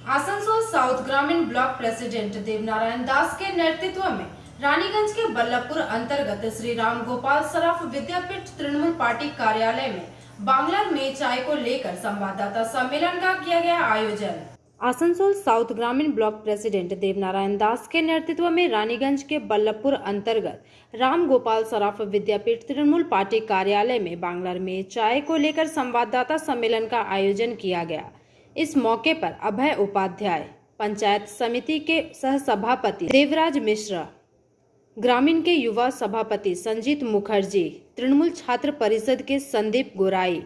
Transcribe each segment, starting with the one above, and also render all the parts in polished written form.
Asansol south ग्रामीण block president Devnarayan दास के नेतृत्व में रानीगंज के बल्लभपुर अंतर्गत श्री राम गोपाल सराफ विद्यापीठ तृणमूल पार्टी कार्यालय में बांग्ला में चाय को लेकर संवाददाता सम्मेलन का किया गया आयोजन। आसनसोल साउथ ग्रामीण ब्लॉक प्रेसिडेंट देवनारायण दास के नेतृत्व में रानीगंज के बल्लभपुर अंतर्गत राम गोपाल सराफ विद्यापीठ तृणमूल पार्टी कार्यालय में बांग्ला में चाय को लेकर संवाददाता सम्मेलन का आयोजन किया गया। इस मौके पर अभय उपाध्याय, पंचायत समिति के सह सभापति देवराज मिश्रा, ग्रामीण के युवा सभापति संजीत मुखर्जी, तृणमूल छात्र परिषद के संदीप गोराई,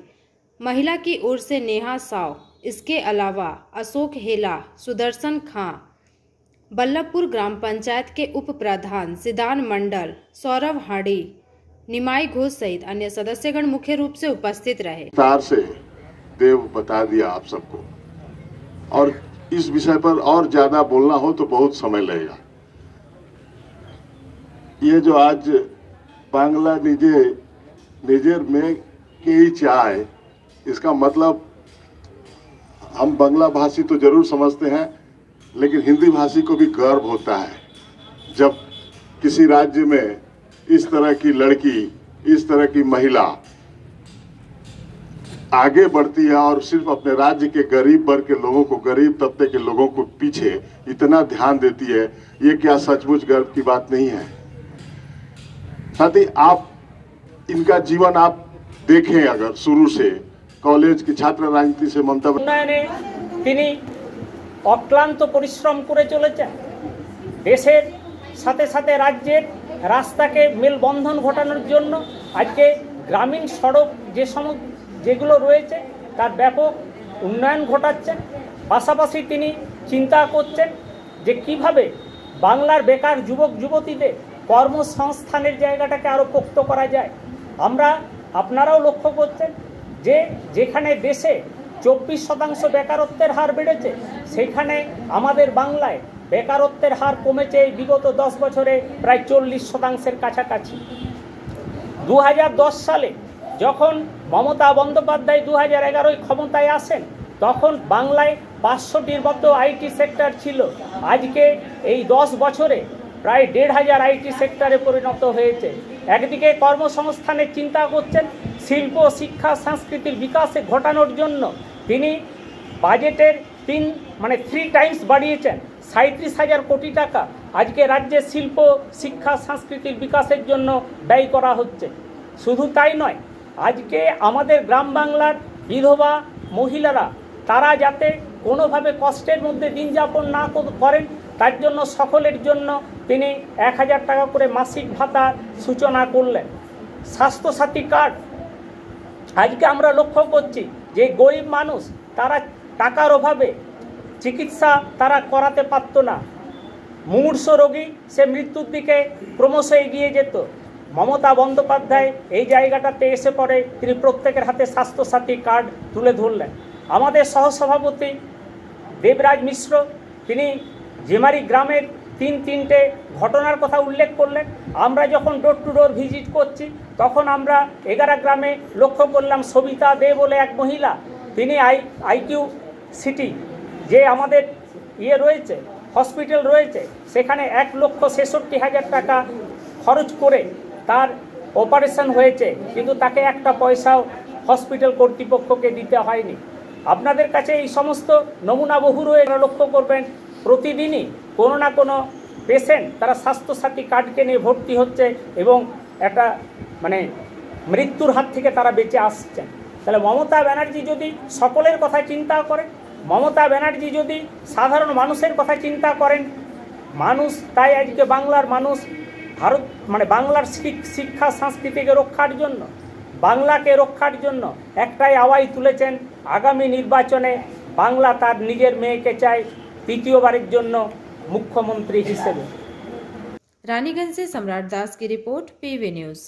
महिला की ओर से नेहा साव, इसके अलावा अशोक हेला, सुदर्शन खां, बल्लभपुर ग्राम पंचायत के उप प्रधान सिद्धान मंडल, सौरभ हाड़ी, निमाई घोष सहित अन्य सदस्यगण मुख्य रूप से उपस्थित रहे। विस्तार से देव बता दिया आप सबको, और इस विषय पर और ज्यादा बोलना हो तो बहुत समय लगेगा। ये जो आज बांग्ला निजेर में की चाय, इसका मतलब हम बांग्ला भाषी तो जरूर समझते हैं, लेकिन हिंदी भाषी को भी गर्व होता है जब किसी राज्य में इस तरह की लड़की, इस तरह की महिला आगे बढ़ती है और सिर्फ अपने राज्य के गरीब वर्ग के लोगों को, गरीब तबके के लोगों को पीछे इतना ध्यान देती है। ये क्या सचमुच गर्व की बात नहीं है? साथ ही आप इनका जीवन आप देखें, अगर शुरू से कॉलेज की छात्र राजनीति से मंतव्य अक्लांत परिश्रम करे चलेছেন দেশের সাথে সাথে রাজ্যের রাস্তাকে মেলবন্ধন ঘটানোর জন্য আজকে গ্রামীণ সড়ক যেগুলো রয়েছে তার ব্যাপক উন্নয়ন ঘটাচ্ছেন। পাশাপাশি তিনি চিন্তা করছেন যে কিভাবে বাংলার বেকার যুবক যুবতীদের কর্মসংস্থানের জায়গাটাকে আরও পোক্ত করা যায়। আপনারাও লক্ষ্য করছেন যে যেখানে দেশে 24% বেকারত্বের হার বেড়েছে, সেখানে আমাদের বাংলায় বেকারত্বের হার কমেছে বিগত 10 বছরে প্রায় 40%-এর কাছাকাছি। 2010 সালে যখন মমতা বন্দ্যোপাধ্যায় 2011 ক্ষমতায় আসেন, তখন বাংলায় 500টির মতো আইটি সেক্টর ছিল। আজকে এই 10 বছরে প্রায় 1500 আইটি সেক্টরে পরিণত হয়েছে। একদিকে কর্মসংস্থানের চিন্তা করছেন, শিল্প, শিক্ষা, সংস্কৃতির বিকাশে ঘটানোর জন্য তিনি বাজেটের 3 টাইমস বাড়িয়েছেন। 37,000 কোটি টাকা আজকে রাজ্যের শিল্প, শিক্ষা, সংস্কৃতির বিকাশের জন্য ব্যয় করা হচ্ছে। শুধু তাই নয়, আজকে আমাদের গ্রাম বাংলার বিধবা মহিলারা তারা যাতে কোনোভাবে কষ্টের মধ্যে দিন যাপন না করেন, তার জন্য সকলের জন্য তিনি 1000 টাকা করে মাসিক ভাতার সূচনা করলেন। স্বাস্থ্যসাথী কার্ড, আজকে আমরা লক্ষ্য করছি যে গরিব মানুষ তারা টাকার অভাবে চিকিৎসা তারা করাতে পারত না। মুমূর্ষ রোগী সে মৃত্যুর দিকে ক্রমশ এগিয়ে যেত। মমতা বন্দ্যোপাধ্যায় এই জায়গাটাতে এসে পড়ে তিনি প্রত্যেকের হাতে স্বাস্থ্যসাথী কার্ড তুলে ধরলেন। আমাদের সহসভাপতি দেবরাজ মিশ্র তিনি জেমারি গ্রামের 3টে ঘটনার কথা উল্লেখ করলেন। আমরা যখন ডোর টু ডোর ভিজিট করছি, তখন আমরা 11 গ্রামে লক্ষ্য করলাম সবিতা দে বলে এক মহিলা, তিনি আইকিউ সিটি যে আমাদের রয়েছে, হসপিটাল রয়েছে, সেখানে 1,66,000 টাকা খরচ করে তার অপারেশন হয়েছে, কিন্তু তাকে একটা পয়সাও হসপিটাল কর্তৃপক্ষকে দিতে হয়নি। আপনাদের কাছে এই সমস্ত নমুনা বহু রয়েছে। লক্ষ্য করবেন প্রতিদিনই কোনো না কোনো পেশেন্ট তারা স্বাস্থ্যসাথী কার্ডকে নিয়ে ভর্তি হচ্ছে এবং একটা মৃত্যুর হাত থেকে তারা বেঁচে আসছেন। তাহলে মমতা ব্যানার্জি যদি সকলের কথা চিন্তা করেন, মমতা ব্যানার্জি যদি সাধারণ মানুষের কথা চিন্তা করেন, মানুষ তাই আজকে বাংলার মানুষ ভারত বাংলার শিক্ষা সংস্কৃতিকে রক্ষার জন্য, বাংলাকে রক্ষার জন্য একটাই আওয়াজ তুলেছেন, আগামী নির্বাচনে বাংলা তার নিজের মেয়েকে চায় তৃতীয়বারের জন্য मुख्यमंत्री हिसेबे। रानीगंज से सम्राट दास की रिपोर्ट, पीवी न्यूज।